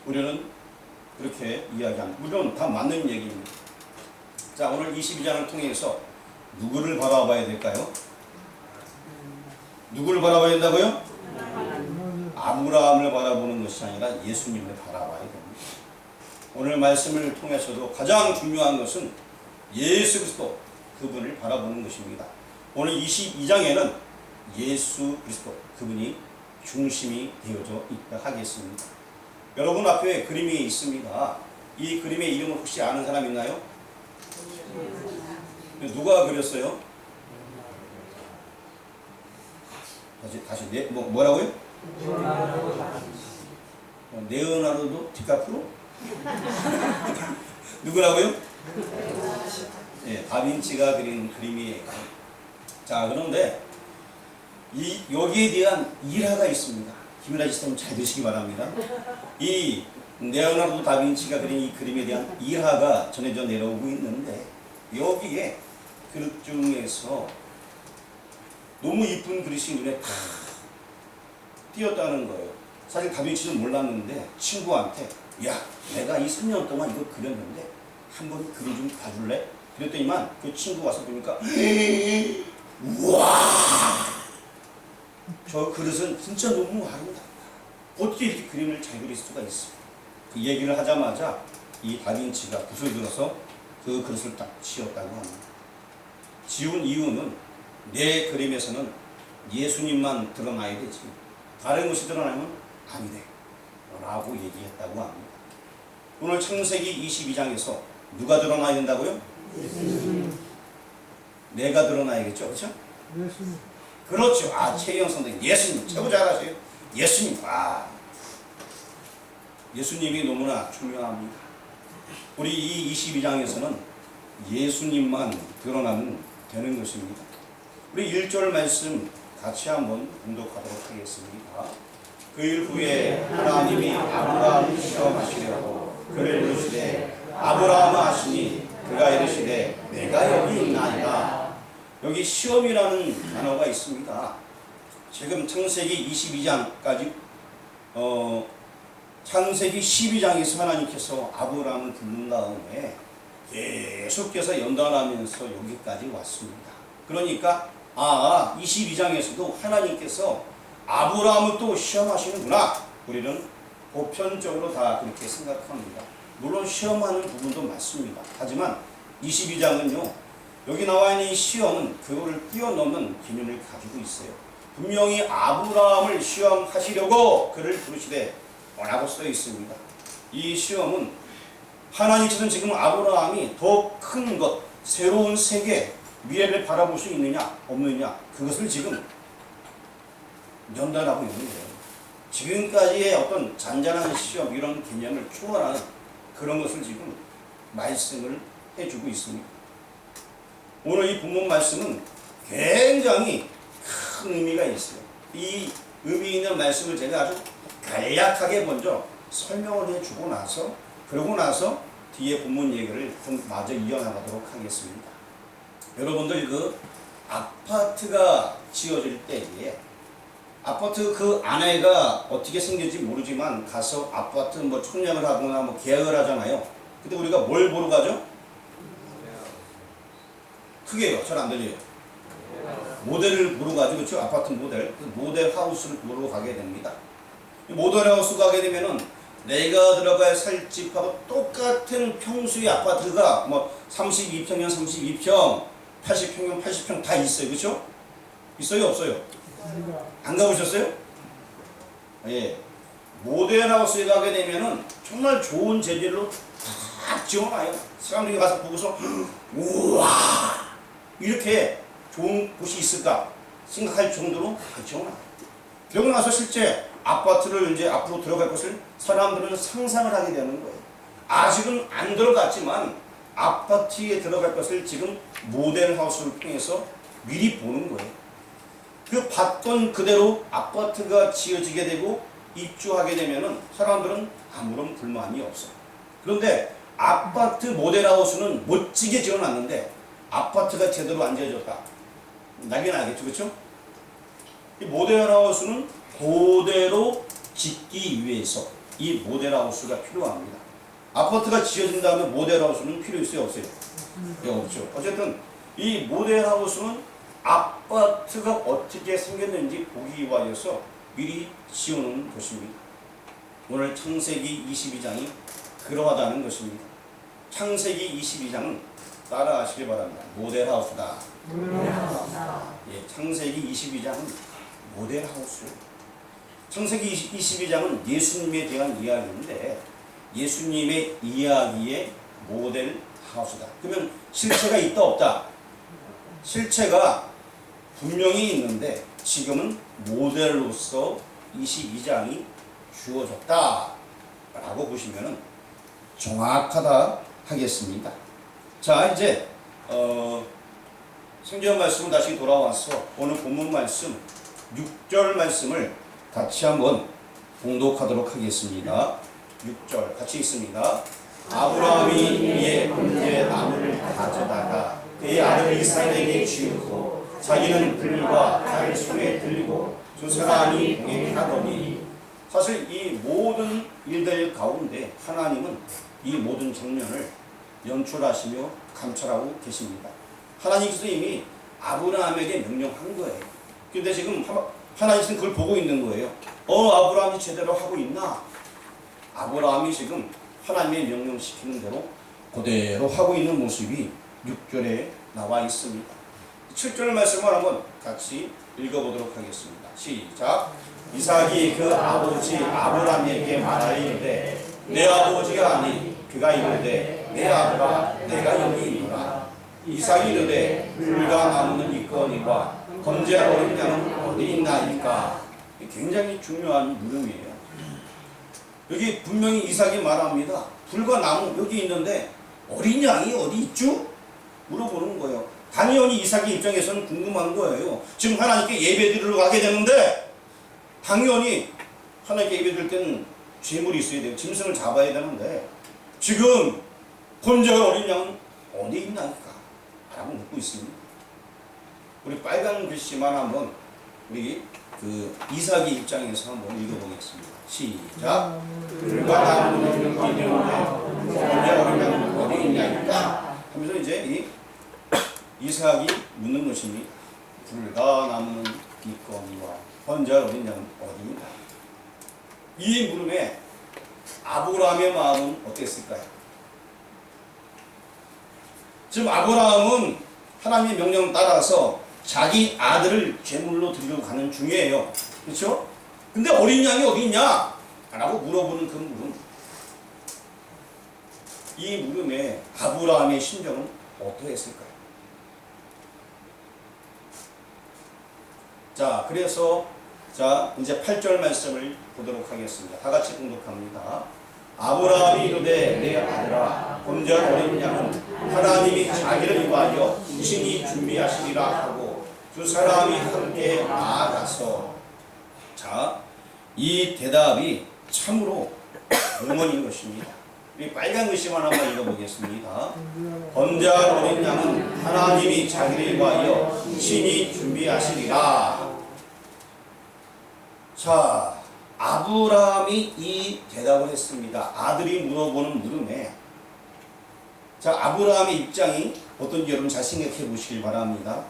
우리는 그렇게 이야기합니다. 물론 다 맞는 얘기입니다. 자, 오늘 22장을 통해서 누구를 바라봐야 될까요? 누구를 바라봐야 된다고요? 아브라함을 바라보는 것이 아니라 예수님을 바라봐야 됩니다. 오늘 말씀을 통해서도 가장 중요한 것은 예수 그리스도, 그분을 바라보는 것입니다. 오늘 22장에는 예수 그리스도, 그분이 중심이 되어져 있다 하겠습니다. 여러분 앞에 그림이 있습니다. 이 그림의 이름을 혹시 아는 사람 있나요? 누가 그렸어요? 다시 뭐라고요? 레오나르도 디카프로? 누구라고요? 예, 다빈치가 그린 그림이에요. 자, 그런데 여기에 대한 일화가 있습니다. 김일아 지사님 잘 드시기 바랍니다. 이 레오나르도 다빈치가 그린 이 그림에 대한 일화가 전해져 내려오고 있는데, 여기에 그릇 중에서 너무 이쁜 그릇이 눈에 탁 띄었다는 거예요. 사실 다빈치는 몰랐는데 친구한테, 야, 내가 이 3년 동안 이거 그렸는데 한번 그림 좀 봐줄래? 그랬더니만 그 친구 와서 보니까 우와, 저 그릇은 진짜 너무 아름답다. 어떻게 이렇게 그림을 잘 그릴 수가 있어? 그 얘기를 하자마자 이 다빈치가 붓을 들어서 그 그릇을 딱 지었다고 합니다. 지운 이유는 내 그림에서는 예수님만 드러나야 되지 다른 것이 드러나면 안 돼 라고 얘기했다고 합니다. 오늘 창세기 22장에서 누가 드러나야 된다고요? 예수님. 내가 드러나야겠죠, 그렇죠? 예수님. 그렇죠. 아, 최영 선생님, 예수님 최고 잘하세요. 예수님, 예수님이 너무나 중요합니다. 우리 이 22장에서는 예수님만 드러나면 되는 것입니다. 우리 1절 말씀 같이 한번 공독하도록 하겠습니다. 그 일 후에 하나님이 아브라함을 시험하시려고 그를 부르시되 아브라함아 하시니 그가 이르시되 내가 여기 있나이다. 여기 시험이라는 단어가 있습니다. 지금 창세기 22장까지 창세기 12장에서 하나님께서 아브라함을 부른 다음에 계속해서 연단하면서 여기까지 왔습니다. 그러니까 22장에서도 하나님께서 아브라함을 또 시험하시는구나. 우리는 보편적으로 다 그렇게 생각합니다. 물론 시험하는 부분도 맞습니다. 하지만 22장은요, 여기 나와 있는 이 시험은 그거를 뛰어넘는 개념을 가지고 있어요. 분명히 아브라함을 시험하시려고 그를 부르시되 라고 써 있습니다. 이 시험은 하나님께서는 지금 아브라함이 더 큰 것, 새로운 세계, 미래를 바라볼 수 있느냐 없느냐, 그것을 지금 연단하고 있는 거예요. 지금까지의 어떤 잔잔한 시험, 이런 개념을 초월하는 그런 것을 지금 말씀을 해주고 있습니다. 오늘 이 본문 말씀은 굉장히 큰 의미가 있어요. 이 의미 있는 말씀을 제가 아주 간략하게 먼저 설명을 해주고 나서, 그러고 나서 뒤에 본문 얘기를 좀 마저 이어나가도록 하겠습니다. 여러분들 그 아파트가 지어질 때에 아파트 그 안에가 어떻게 생길지 모르지만 가서 아파트 뭐 청약을 하거나 뭐 계약을 하잖아요. 근데 우리가 뭘 보러 가죠? 크게요. 잘 안 들려요. 모델을 보러 가죠. 그렇죠? 아파트 모델. 그 모델 하우스를 보러 가게 됩니다. 모델 하우스 가게 되면은 내가 들어갈 살 집하고 똑같은 평수의 아파트가 뭐 32평이면 32평, 80평이면 80평 다 있어요. 그렇죠? 있어요? 없어요? 안 가보셨어요? 예. 모델 하우스에 가게 되면은 정말 좋은 재질로 다 지어놔요. 사람들이 가서 보고서 우와, 이렇게 좋은 곳이 있을까 생각할 정도로 다 지어놔요. 그러고 나서 실제 아파트를 이제 앞으로 들어갈 것을 사람들은 상상을 하게 되는 거예요. 아직은 안 들어갔지만 아파트에 들어갈 것을 지금 모델 하우스를 통해서 미리 보는 거예요. 그 봤던 그대로 아파트가 지어지게 되고 입주하게 되면은 사람들은 아무런 불만이 없어요. 그런데 아파트 모델 하우스는 멋지게 지어놨는데 아파트가 제대로 안 지어졌다, 난리 나겠죠, 그렇죠? 이 모델 하우스는 그대로 짓기 위해서 이 모델하우스가 필요합니다. 아파트가 지어진 다음에 모델하우스는 필요 있어요, 없어요? 예, 없죠. 어쨌든 이 모델하우스는 아파트가 어떻게 생겼는지 보기 위하여서 미리 지어놓은 것입니다. 오늘 창세기 22장이 그러하다는 것입니다. 창세기 22장은 따라하시기 바랍니다. 모델하우스다. 예, 창세기 22장은 모델하우스. 창세기 22장은 예수님에 대한 이야기인데 예수님의 이야기의 모델하우스다. 그러면 실체가 있다 없다? 실체가 분명히 있는데 지금은 모델로서 22장이 주어졌다 라고 보시면 정확하다 하겠습니다. 자, 이제 성경 말씀을 다시 돌아와서 오늘 본문 말씀 6절 말씀을 같이 한번 봉독하도록 하겠습니다. 6절 같이 있습니다. 아브라함이 이에 번제의 나무를 가져다가 그의 아들 이삭에게 지우고 자기는 들과 자기 손에 들고 두 사람이 공에 하더니 사실 이 모든 일들 가운데 하나님은 이 모든 장면을 연출하시며 감찰하고 계십니다. 하나님께서 이미 아브라함에게 명령한 거예요. 근데 지금 하나님은 그걸 보고 있는 거예요. 아브라함이 제대로 하고 있나? 아브라함이 지금 하나님의 명령시키는 대로 그대로 하고 있는 모습이 6절에 나와 있습니다. 7절 말씀을 한번 같이 읽어보도록 하겠습니다. 시작. 이삭이 그 아버지 아브라함에게 말하이르되 내 아버지가 아니 그가 이르되 내 아들아 내가 여기 있노라. 이삭이 이르되 불과 나무는 있거니와 번제할 어린 양은 어디 있나이까. 굉장히 중요한 물음이에요. 여기 분명히 이삭이 말합니다. 불과 나무 여기 있는데 어린 양이 어디 있죠? 물어보는 거예요. 당연히 이삭의 입장에서는 궁금한 거예요. 지금 하나님께 예배드리러 가게 되는데 당연히 하나님께 예배드릴 때는 죄물이 있어야 돼요. 짐승을 잡아야 되는데 지금 번제할 어린 양은 어디 있나이까? 라고 묻고 있습니다. 우리 빨간 글씨만 한번 우리 그 이삭의 입장에서 한번 읽어보겠습니다. 시작. 불과 나무는 여기 있는데 번제할 어린 양은 어디 있나이까? 하면서 이제 이 이삭이 묻는 것입니다. 불과 나무는 있거니와 번제할 어린 양은 어디인가? 이 물음에 아브라함의 마음은 어땠을까요? 지금 아브라함은 하나님의 명령 따라서 자기 아들을 제물로 드리러 가는 중이에요. 그렇죠? 근데 어린 양이 어디 있냐? 라고 물어보는 그 물음. 이 물음에 아브라함의 심정은 어떠했을까요? 자, 그래서 이제 8절 말씀을 보도록 하겠습니다. 다 같이 공독합니다. 아브라함이 이르되 내 아들아 번제할 어린 양은 하나님이 자기를 위하여 친히 준비하시리라 하고 두 사람이 함께 나아가서 이 대답이 참으로 응원인 것입니다. 우리 빨간 글씨만 한번 읽어보겠습니다. 번제할 어린 양은 하나님이 자기를 위하여 친히 준비하시리라. 자, 아브라함이 이 대답을 했습니다. 아들이 물어보는 물음에 아브라함의 입장이 어떤지 여러분 잘 생각해 보시길 바랍니다.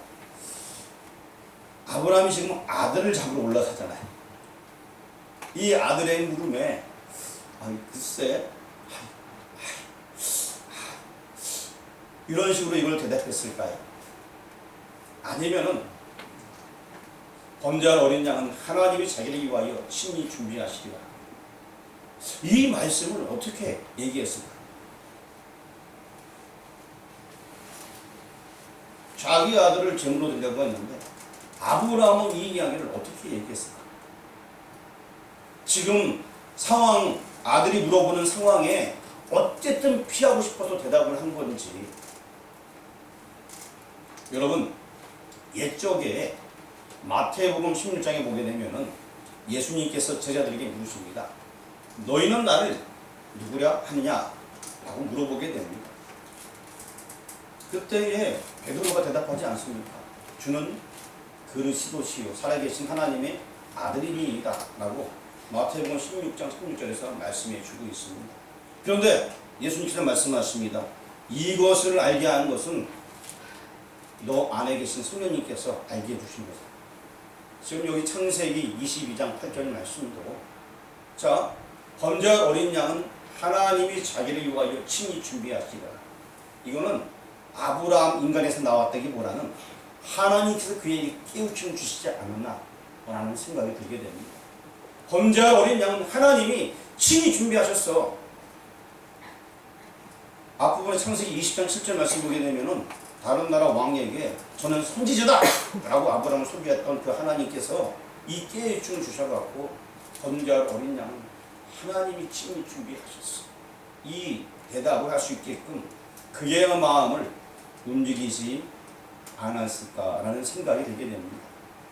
아브라함이 지금 아들을 잡으러 올라가잖아요. 이 아들의 물음에 글쎄 이런 식으로 이걸 대답했을까요? 아니면은 번제할 어린 양은 하나님이 자기를 위하여 친히 준비하시리라. 이 말씀을 어떻게 얘기했을까? 자기 아들을 제물로 드리려고 했는데 아브라함은 이 이야기를 어떻게 얘기했을까? 지금 상황, 아들이 물어보는 상황에 어쨌든 피하고 싶어서 대답을 한 건지. 여러분, 옛적에 마태복음 16장에 보게 되면은 예수님께서 제자들에게 물으십니다. 너희는 나를 누구랴 하느냐? 라고 물어보게 됩니다. 그때에 베드로가 대답하지 않습니까? 주는 그리스도시요 살아계신 하나님의 아들이니이다 라고 마태복음 16장 16절에서 말씀해 주고 있습니다. 그런데 예수님께서 말씀하십니다. 이것을 알게 하는 것은 너 안에 계신 성령님께서 알게 해주신 거다. 지금 여기 창세기 22장 8절 말씀도 자, 범죄한 어린 양은 하나님이 자기를 위하여 친히 준비하시라. 이거는 아브라함 인간에서 나왔다기보다는 하나님께서 그에게 깨우침을 주시지 않았나 라는 생각이 들게 됩니다. 범죄한 어린 양은 하나님이 친히 준비하셨어. 앞부분에 창세기 20장 7절 말씀 보게 되면은 다른 나라 왕에게 저는 선지자다 라고 아브라함을 소개했던 그 하나님께서 이 깨우침을 주셔갖고 범죄한 어린 양은 하나님이 친히 준비하셨어. 이 대답을 할 수 있게끔 그의 마음을 움직이지 않았을까라는 생각이 들게 됩니다.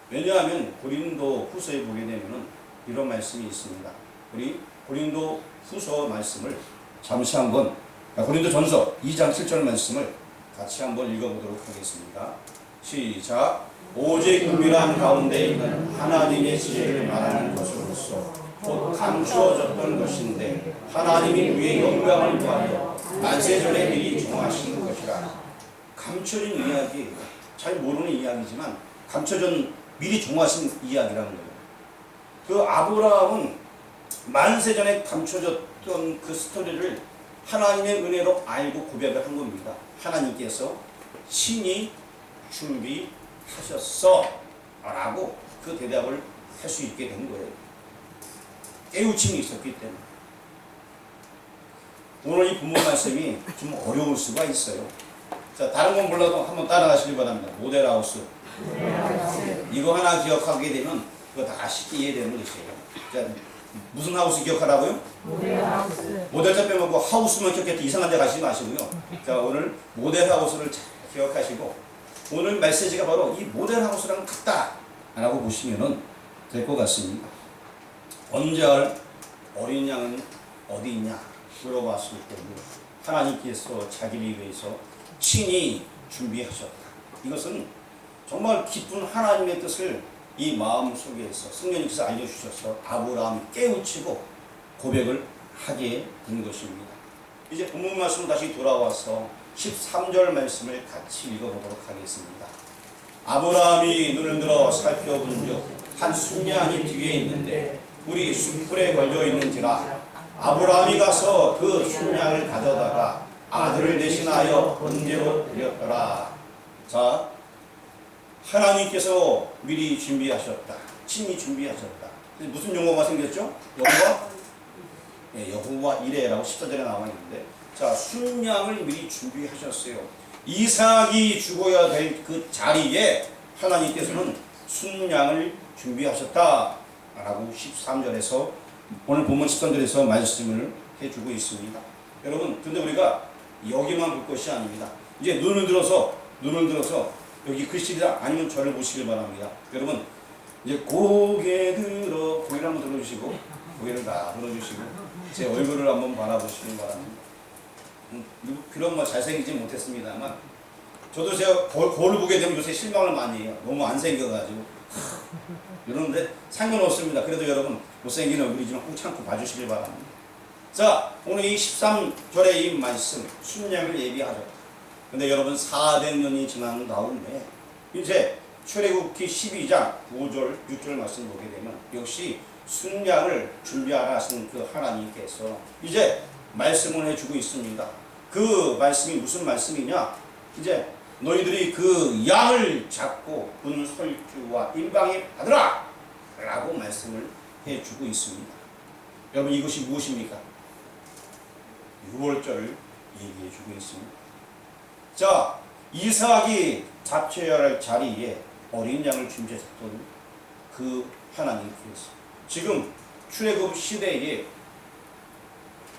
왜냐하면 고린도 후서에 보게 되면은 이런 말씀이 있습니다. 우리 고린도 후서 말씀을 잠시 한번 고린도 전서 2장 7절 말씀을 같이 한번 읽어보도록 하겠습니다. 시작. 오직 은밀한 가운데 있는 하나님의 지혜를 말하는 것으로서 곧 감추어졌던 것인데 하나님이 그의 영광을 위하여 만세전에 미리 정하신 것이라. 감춰진 이야기, 잘 모르는 이야기지만 감춰진 미리 정하신 이야기라는 거예요. 그 아브라함은 만세전에 감춰졌던 그 스토리를 하나님의 은혜로 알고 고백을 한 겁니다. 하나님께서 친히 준비하셨어 라고 그 대답을 할 수 있게 된 거예요. 깨우침이 있었기 때문에. 오늘 이 본문 말씀이 좀 어려울 수가 있어요. 자, 다른 건 몰라도 한번 따라가시기 바랍니다. 모델하우스. 이거 하나 기억하게 되면 그거 다 쉽게 이해되는 것이에요. 자, 무슨 하우스 기억하라고요? 모델하우스. 모델자 빼먹고 하우스만 기억해도 이상한 데 가시지 마시고요. 자, 오늘 모델하우스를 잘 기억하시고 오늘 메시지가 바로 이 모델하우스랑 같다 라고 보시면 될 것 같습니다. 언제할 어린 양은 어디 있냐 물어봤을 때 하나님께서 자기를 위해서 친히 준비하셨다. 이것은 정말 깊은 하나님의 뜻을 이 마음 속에서 성령님께서 알려주셔서 아브라함이 깨우치고 고백을 하게 된 것입니다. 이제 본문 말씀 다시 돌아와서 13절 말씀을 같이 읽어보도록 하겠습니다. 아브라함이 눈을 들어 살펴본즉 한 순양이 뒤에 있는데 뿔이 숯불에 걸려 있는지라. 아브라함이 가서 그 순양을 가져다가 아들을 대신하여 번제로 드렸더라. 자, 하나님께서 미리 준비하셨다. 친히 준비하셨다. 무슨 용어가 생겼죠? 여호와? 네, 여호와 이레라고 14절에 나와 있는데, 자, 순양을 미리 준비하셨어요. 이삭이 죽어야 될 그 자리에 하나님께서는 순양을 준비하셨다 라고 13절에서 오늘 본문 13절에서 말씀을 해주고 있습니다. 여러분, 근데 우리가 여기만 볼 것이 아닙니다. 이제 눈을 들어서 여기 글씨가 아니면 저를 보시길 바랍니다. 여러분, 이제 고개를 한번 들어주시고, 고개를 다 들어주시고, 제 얼굴을 한번 바라보시길 바랍니다. 그런 뭐 잘생기지 못했습니다만, 저도 제가 거울을 보게 되면 요새 실망을 많이 해요. 너무 안 생겨가지고. 이러는데 상관없습니다. 그래도 여러분, 못생긴 얼굴이지만 꼭 참고 봐주시길 바랍니다. 자, 오늘 이 13절의 이 말씀, 순양을 얘기하죠. 근데 여러분 400년이 지난 다음에 이제 출애굽기 12장 5절 6절 말씀 보게 되면 역시 순양을 준비하라 하신 그 하나님께서 이제 말씀을 해주고 있습니다. 그 말씀이 무슨 말씀이냐? 이제 너희들이 그 양을 잡고 분설주와 임방에 받으라 라고 말씀을 해주고 있습니다. 여러분, 이것이 무엇입니까? 6월절을 얘기해주고 있습니다. 자, 이삭이 잡혀야 할 자리에 어린 양을 준비했던 그 하나님께서 지금 출애굽 시대에,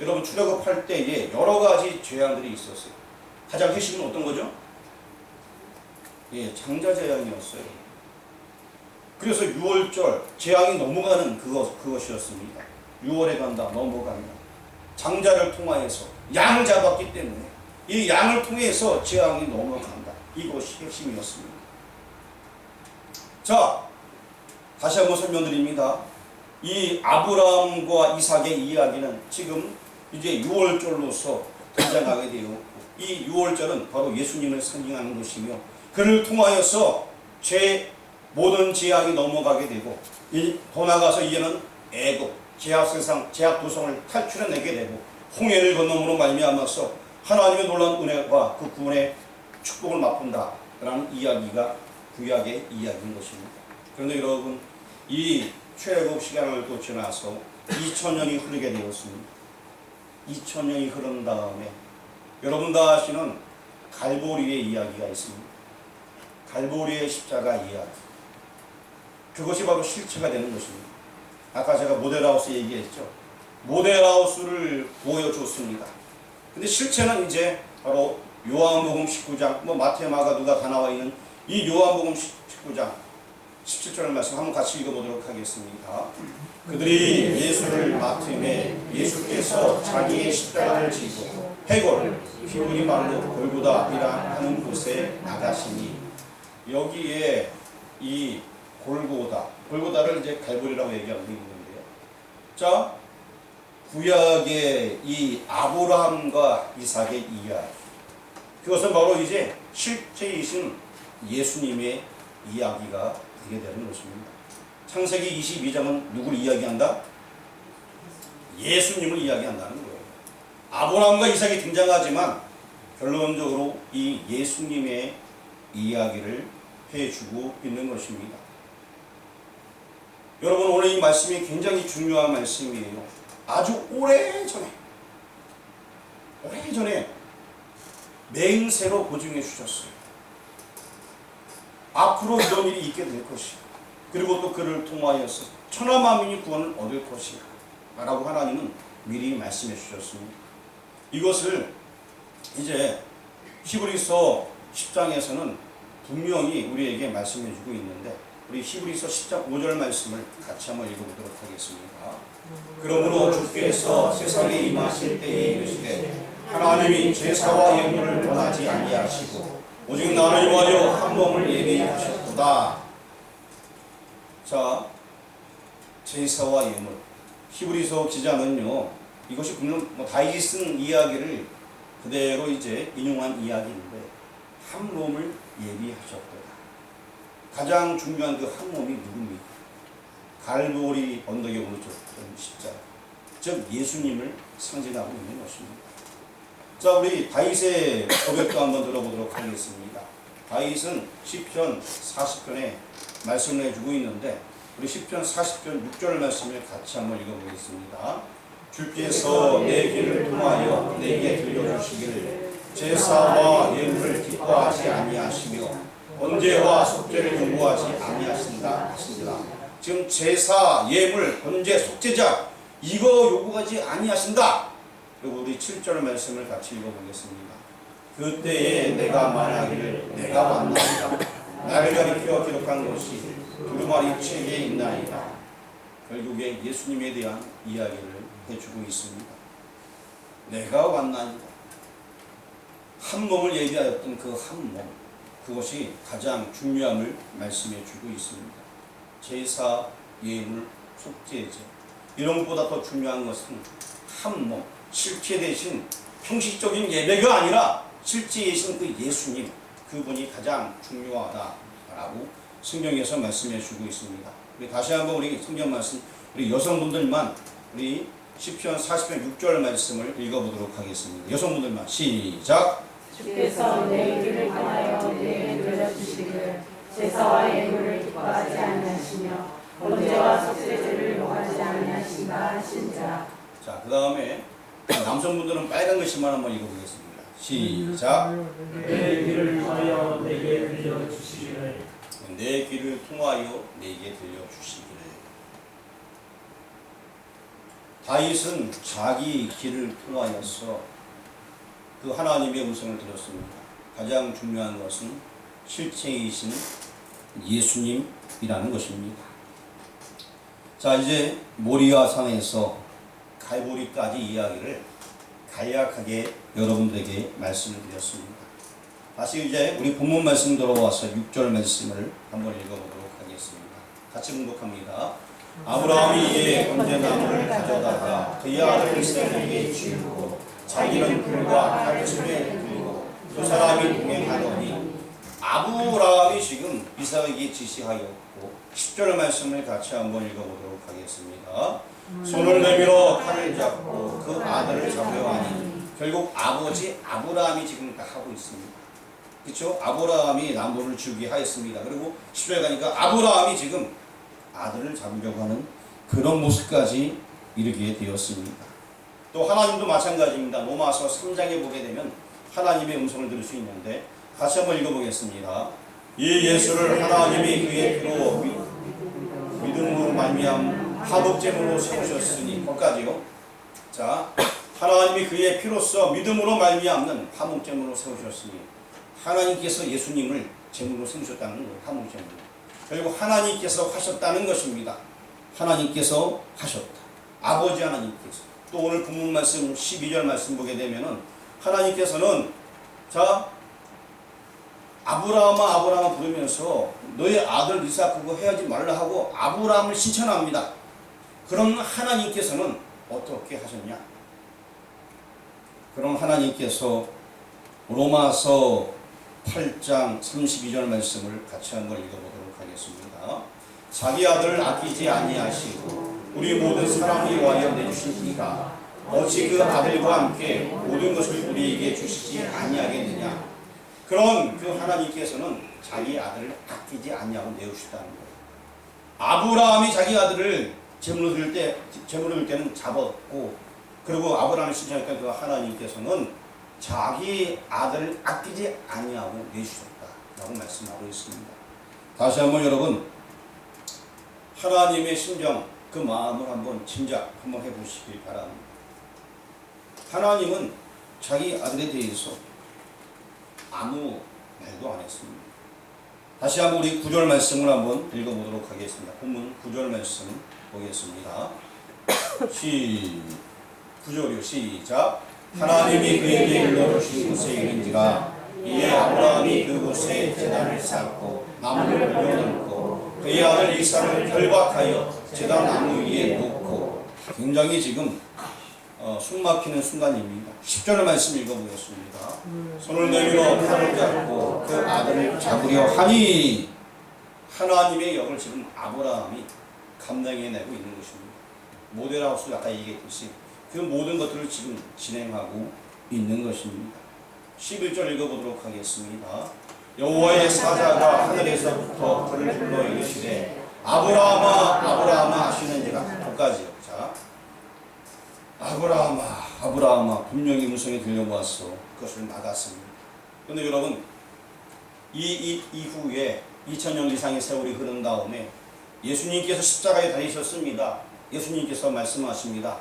여러분 출애굽할 때에 여러 가지 재앙들이 있었어요. 가장 핵심은 어떤 거죠? 예, 장자 재앙이었어요. 그래서 6월절 재앙이 넘어가는 그것이었습니다. 6월에 간다, 넘어간다. 장자를 통하여서 양을 잡았기 때문에 이 양을 통해서 재앙이 넘어간다. 이것이 핵심이었습니다. 자, 다시 한번 설명드립니다. 이 아브라함과 이삭의 이야기는 지금 이제 6월절로서 등장하게 되었고, 이 6월절은 바로 예수님을 상징하는 것이며, 그를 통하여서 모든 제약이 넘어가게 되고, 더 나아가서 이제는 애굽 제약세상 제약도성을 탈출해내게 되고, 홍해를 건너므로 말미암아서 하나님의 놀라운 은혜와 그 구원의 축복을 맛본다라는 이야기가 구약의 이야기인 것입니다. 그런데 여러분, 이 출애굽 시간을 또 지나서 2000년이 흐르게 되었습니다. 2000년이 흐른 다음에 여러분 다 아시는 갈보리의 이야기가 있습니다. 갈보리의 십자가 이야기. 그것이 바로 실체가 되는 것입니다. 아까 제가 모델하우스 얘기했죠. 모델하우스를 보여줬습니다. 근데 실체는 이제 바로 요한복음 19장, 마태, 마가, 누가 다 나와 있는 이 요한복음 19장 17절 말씀 한번 같이 읽어보도록 하겠습니다. 그들이 예수를 맡음에 예수께서 자기의 십자가를 지고 해골, 히브리 말로 골고다이라 하는 곳에 나가시니, 여기에 이 골고다를 이제 갈보리라고 얘기하고 있는데요. 자, 구약의 이 아브라함과 이삭의 이야기, 그것은 바로 이제 실제이신 예수님의 이야기가 되게 되는 것입니다. 창세기 22장은 누구를 이야기한다? 예수님을 이야기한다는 거예요. 아브라함과 이삭이 등장하지만 결론적으로 이 예수님의 이야기를 해주고 있는 것입니다. 여러분, 오늘 이 말씀이 굉장히 중요한 말씀이에요. 아주 오래전에 맹세로 보증해 주셨어요. 앞으로 이런 일이 있게 될 것이야. 그리고 또 그를 통하여서 천하만민이 구원을 얻을 것이야 라고 하나님은 미리 말씀해 주셨습니다. 이것을 이제 히브리서 10장에서는 분명히 우리에게 말씀해 주고 있는데, 우리 히브리서 10장 5절 말씀을 같이 한번 읽어보도록 하겠습니다. 그러므로 주께서 세상에 임하실 때에 이르시되 하나님이 제사와 예물을 원하지 아니하시고 오직 나를 위하여 한 몸을 예비하셨도다. 자, 제사와 예물. 히브리서 기자는요, 이것이 분명 다윗이 쓴 이야기를 그대로 이제 인용한 이야기인데, 한 몸을 예비하셨도다. 가장 중요한 그 한 몸이 누굽니까? 갈보리 언덕에 오르셨던 십자가, 즉 예수님을 상징하고 있는 것입니다. 자, 우리 다윗의 고백도 한번 들어보도록 하겠습니다. 다윗은 시편 40편에 말씀을 해주고 있는데, 우리 시편 40편 6절 말씀을 같이 한번 읽어보겠습니다. 주께서 내 길을 통하여 내게 들려주시기를 제사와 예물을 기뻐하지 아니하시며 번제와 속죄를 요구하지 아니하신다 하신다. 지금 제사, 예물, 번제, 속죄자 이거 요구하지 아니하신다. 그리고 우리 7절 말씀을 같이 읽어보겠습니다. 그때에 내가 말하기를 내가 왔나이다. 나를 가리켜 기록한 것이 두루마리 책에 있나이다. 결국에 예수님에 대한 이야기를 해주고 있습니다. 내가 왔나이다. 한 몸을 예비하였던 그 한 몸, 그것이 가장 중요함을 말씀해 주고 있습니다. 제사, 예물, 속죄제, 이런 것보다 더 중요한 것은 한 몸, 실체 대신 형식적인 예배가 아니라 실제이신 그 예수님, 그분이 가장 중요하다라고 성경에서 말씀해 주고 있습니다. 우리 다시 한번 우리 성경 말씀, 우리 여성분들만 우리 시편 40편 6절 말씀을 읽어보도록 하겠습니다. 여성분들만 시작. 주께서 내 길을 향하여 내게 들려주시기를 제사와 예물을 기뻐하지 아니하시며 번제와 속죄제를 요구하지 아니하신다 하신자. 자, 그 다음에 남성분들은 빨간 글씨만 한번 읽어보겠습니다. 시작. 내 길을 통하여 내게 들려주시기를 내 길을 통하여 내게 들려주시기를. 다윗은 자기 길을 통하여서 그 하나님의 음성을 들었습니다. 가장 중요한 것은 실체이신 예수님이라는 것입니다. 자, 이제 모리아산에서 갈보리까지 이야기를 간략하게 여러분들에게 말씀을 드렸습니다. 다시 이제 우리 본문 말씀 들어와서 6절 말씀을 한번 읽어보도록 하겠습니다. 같이 공독합니다. 아브라함이 이에 번제나무를 가져다가 그의 아들 이삭에게 지우고 자기는 불과 가르침에 들고 두 사람이 동행하더니 아브라함이 지금 이삭에게 지시하였고 10절 말씀을 같이 한번 읽어보도록 하겠습니다. 손을 내밀어 칼을 잡고 그 아들을 잡으려 하니 결국 아버지 아브라함이 지금 다 하고 있습니다. 그렇죠? 아브라함이 나무를 주게 하였습니다. 그리고 10절 가니까 아브라함이 지금 아들을 잡으려고 하는 그런 모습까지 이르게 되었습니다. 또 하나님도 마찬가지입니다. 로마서 3장에 보게 되면 하나님의 음성을 들을 수 있는데 같이 한번 읽어보겠습니다. 이 예수를 하나님이 그의 피로 믿음으로 말미암 화목제물로 세우셨으니 거기까지요. 자, 하나님이 그의 피로써 믿음으로 말미암는 화목제물로 세우셨으니 하나님께서 예수님을 제물로 세우셨다는 거예요. 화목제물로. 그리고 하나님께서 하셨다는 것입니다. 하나님께서 하셨다. 아버지 하나님께서. 또 오늘 본문 말씀 12절 말씀 보게 되면은 하나님께서는 자 아브라함아 부르면서 너의 아들 이삭 그거 해야지 말라 하고 아브라함을 신천합니다. 그럼 하나님께서는 어떻게 하셨냐? 그럼 하나님께서 로마서 8장 32절 말씀을 같이 한번 읽어보도록 하겠습니다. 자기 아들을 아끼지 아니하시고 우리 모든 사람이 위하여 내주신 이가 어찌 그 아들과 함께 모든 것을 우리에게 주시지 아니하겠느냐? 그런 그 하나님께서는 자기 아들을 아끼지 아니하고 내주셨다는 거예요. 아브라함이 자기 아들을 제물로 드릴 때는 잡았고, 그리고 아브라함을 신청했던 그 하나님께서는 자기 아들을 아끼지 아니하고 내주셨다라고 말씀하고 있습니다. 다시 한번 여러분 하나님의 심정 그 마음을 한번 짐작 한번 해보시기 바랍니다. 하나님은 자기 아들에 대해서 아무 말도 안 했습니다. 다시 한번 우리 9절 말씀을 한번 읽어보도록 하겠습니다. 본문 9절 말씀 보겠습니다. 9절이요. 시작. 하나님이 그에게 일러주신 곳에 이른지라 이에 아브라함이 그곳에 제단을 쌓고 나무를 불려놓고 그의 아들 이삭을 결박하여 제단 나무 위에 놓고 굉장히 지금 숨막히는 순간입니다. 10절 말씀 읽어보겠습니다. 손을 내밀어 칼을 잡고 그 아들을 잡으려 하니 하나님의 역을 지금 아브라함이 감당해내고 있는 것입니다. 모델하우스 아까 얘기했듯이 그 모든 것들을 지금 진행하고 있는 것입니다. 11절 읽어보도록 하겠습니다. 여호와의 사자가 하늘에서부터 그를 불러 이르시되 아브라함아 하시는지라. 거기까지요. 자, 아브라함아 분명히 음성이 들려왔어. 그것을 막았습니다. 그런데 여러분 이후에 2000년 이상의 세월이 흐른 다음에 예수님께서 십자가에 달리셨습니다. 예수님께서 말씀하십니다.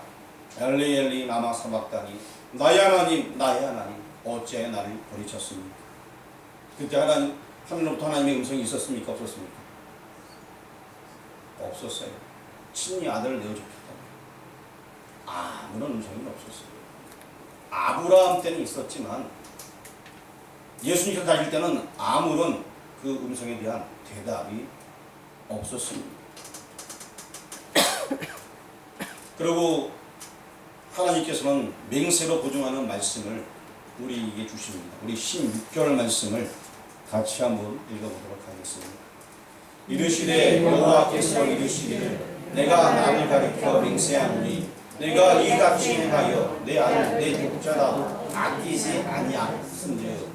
엘리 엘리 라마 사박다니 나의 하나님 어찌하여 나를 버리셨습니까? 그때 하늘로부터 하나님의 음성이 있었습니까? 없었습니까? 없었어요. 친히 아들을 내어주셨다. 아무런 음성이 없었어요. 아브라함 때는 있었지만 예수님께서 다닐 때는 아무런 그 음성에 대한 대답이 없었습니다. 그리고 하나님께서는 맹세로 보증하는 말씀을 우리에게 주십니다. 우리 16절 말씀을 같이 한번 읽어보도록 하겠습니다. 이르시되 여호와께서 이르시기를 내가 나를 가리켜 맹세하노니 내가 이같이 행하여 내 아들 내 독자라도 아끼지 아니하신즉.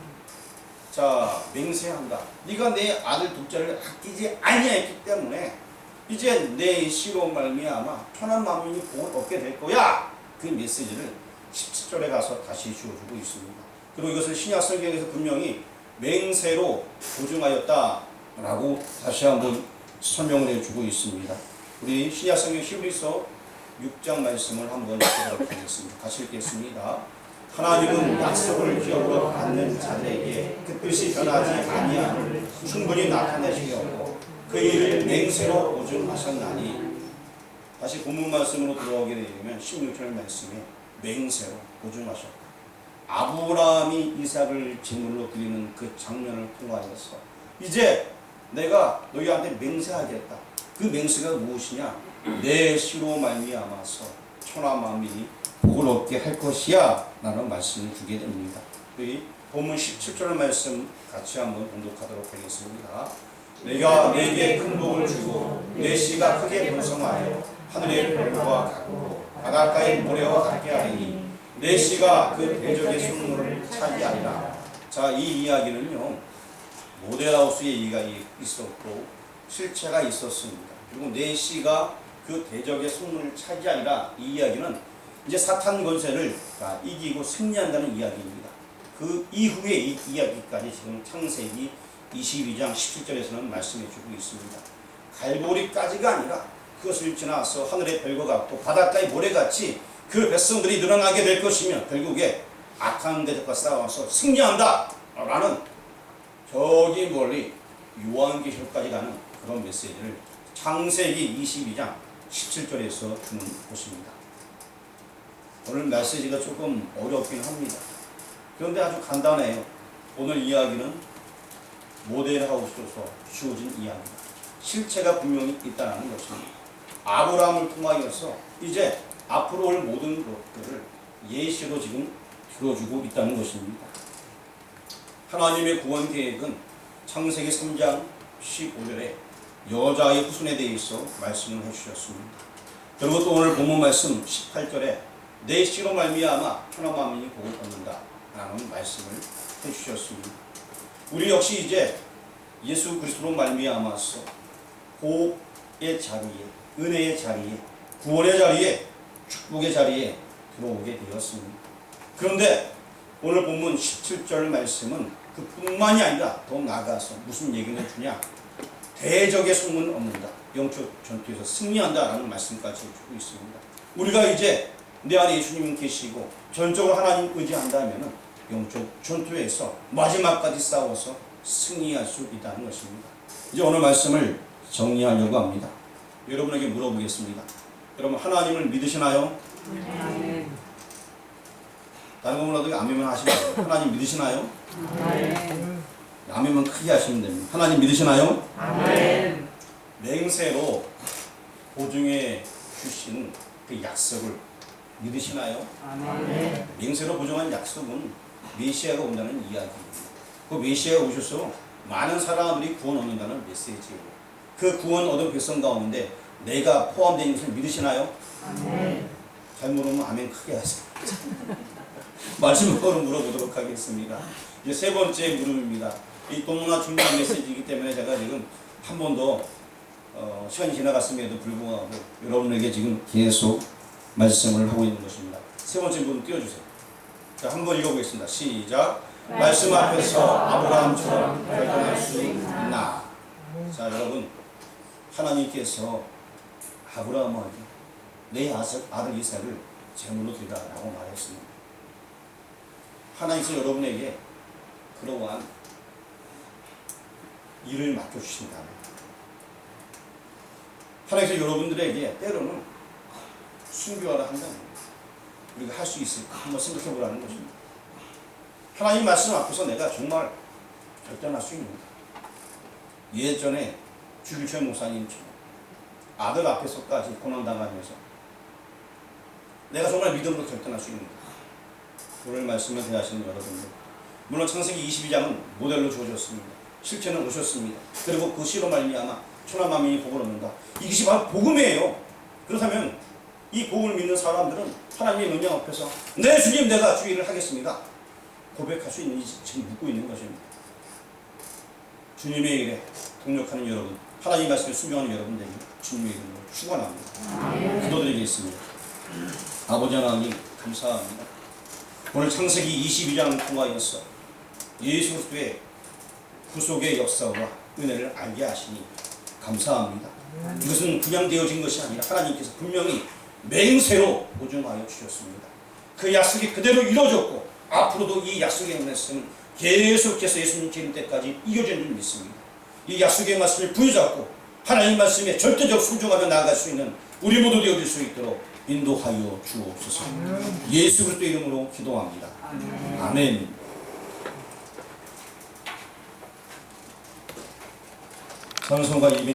자, 맹세한다. 네가 내 아들 독자를 아끼지 아니했기 때문에 이제 내 시로 말미암아 천한 만민이 복을 얻게 될 거야. 그 메시지를 17절에 가서 다시 주어주고 있습니다. 그리고 이것을 신약 성경에서 분명히 맹세로 보증하였다라고 다시 한번 설명을 해주고 있습니다. 우리 신약 성경 히브리서 6장 말씀을 한번 읽도록 하겠습니다. 같이 읽겠습니다. 하나님은 약속을 기업으로 받는 자들에게 그 뜻이 변하지 아니함을 충분히 나타내시려고 그 일을 맹세로 보증하셨나니. 다시 본문 말씀으로 들어오게 되면 16절 말씀에 맹세로 보증하셨다. 아브라함이 이삭을 제물로 드리는 그 장면을 통하여서 이제 내가 너희한테 맹세하겠다. 그 맹세가 무엇이냐? 내 씨로 말미암아서 천하 만민이 복을 얻게 할 것이야 라는 말씀을 주게 됩니다. 이 본문 17절 말씀 같이 한번 봉독하도록 하겠습니다. 내가 내게 큰 복을 주고 내 씨가 크게 번성하여 하늘의 별과 같고 바닷가의 모래와 같게 하리니 내 씨가 그 대적의 성문을 차지하리라. 자, 이 이야기는요, 모델하우스의 얘기가 있었고 실체가 있었습니다. 그리고 내 씨가 그 대적의 성문을 차지하리라. 이 이야기는 이제 사탄 권세를 이기고 승리한다는 이야기입니다. 그 이후의 이 이야기까지 지금 창세기 22장 17절에서는 말씀해주고 있습니다. 갈보리까지가 아니라 그것을 지나서 하늘의 별과 같고 바닷가의 모래같이 그 백성들이 늘어나게 될 것이며 결국에 악한 대적과 싸워서 승리한다 라는 저기 멀리 요한계시록까지 가는 그런 메시지를 창세기 22장 17절에서 주는 것입니다. 오늘 메시지가 조금 어렵긴 합니다. 그런데 아주 간단해요. 오늘 이야기는 모델하우스로서 주어진 이야기입니다. 실체가 분명히 있다는 것입니다. 아브라함을 통하여서 이제 앞으로 올 모든 것들을 예시로 지금 들어주고 있다는 것입니다. 하나님의 구원 계획은 창세기 3장 15절에 여자의 후손에 대해서 말씀을 해주셨습니다. 그리고 또 오늘 본문 말씀 18절에 내 씨로 말미암아 천하 만민이 복을 얻는다 라는 말씀을 해주셨습니다. 우리 역시 이제 예수 그리스도로 말미암아서 복의 자리에, 은혜의 자리에, 구원의 자리에, 축복의 자리에 들어오게 되었습니다. 그런데 오늘 본문 17절 말씀은 그뿐만이 아니라 더 나아가서 무슨 얘기를 주냐? 대적의 성문을 얻는다. 영적 전투에서 승리한다 라는 말씀까지 주고 있습니다. 우리가 이제 내 안에 예수님이 계시고 전적으로 하나님 의지한다면 영적 전투에서 마지막까지 싸워서 승리할 수 있다는 것입니다. 이제 오늘 말씀을 정리하려고 합니다. 여러분에게 물어보겠습니다. 여러분 하나님을 믿으시나요? 아멘. 다른 거 몰라도 아멘만 하시면 돼요. 하나님 믿으시나요? 아멘. 아멘만 크게 하시면 됩니다. 하나님 믿으시나요? 아멘. 맹세로 보증해 주신 그 약속을 믿으시나요? 아멘. 맹세로 보증한 약속은 메시아가 온다는 이야기입니다. 그 메시아가 오셔서 많은 사람들이 구원 얻는다는 메시지예요. 그 구원 얻은 백성 가운데 내가 포함된 것을 믿으시나요? 아멘. 잘 모르면 아멘 크게 하세요. 마지막으로 물어보도록 하겠습니다. 이제 세 번째 물음입니다. 이 너무나 중요한 메시지이기 때문에 제가 지금 한 번 더 시간이 지나갔음에도 불구하고 여러분에게 지금 계속 말씀을 하고 있는 것입니다. 세 번째 분 띄워주세요. 자, 한번 읽어보겠습니다. 시작. 말씀 앞에서 아브라함처럼 결단할 수 있나? 자, 여러분 하나님께서 아브라함에게 내 아들 이삭을 제물로 드리라고 말했습니다. 하나님께서 여러분에게 그러한 일을 맡겨주신다면 하나님께서 여러분들에게 때로는 순교하라 한다면 우리가 할 수 있을까 한번 생각해 보라는 것입니다. 하나님 말씀 앞에서 내가 정말 결단할 수 있는가? 예전에 주기철 목사님처럼 아들 앞에서까지 고난당하면서 내가 정말 믿음으로 결단할 수 있는가? 오늘 말씀을 대하시는 여러분들, 물론 창세기 22장은 모델로 주어졌습니다. 실체는 오셨습니다. 그리고 그 시로 말미암아 천하 만민이 복을 얻는다. 이것이 바로 복음이에요. 그렇다면 이 복음을 믿는 사람들은 하나님의 능력 앞에서 네 주님 내가 주 일을 하겠습니다 고백할 수 있는 지금 묻고 있는 것입니다. 주님의 일에 동력하는 여러분, 하나님 말씀에 순종하는 여러분들에게 주님의 이름으로 축원합니다. 기도드리겠습니다. 아버지 하나님 감사합니다. 오늘 창세기 22장을 통하여서 예수 그리스도의 구속의 역사와 은혜를 알게 하시니 감사합니다. 이것은 그냥 되어진 것이 아니라 하나님께서 분명히 맹세로 보증하여 주셨습니다. 그 약속이 그대로 이루어졌고 앞으로도 이 약속의 말씀은 계속해서 예수님 재림 때까지 이어지는 줄 믿습니다. 이 약속의 말씀을 부여잡고 하나님 말씀에 절대적 순종하며 나아갈 수 있는 우리 모두 되어질 수 있도록 인도하여 주옵소서. 예수 그리스도 이름으로 기도합니다. 아멘. 찬송가 200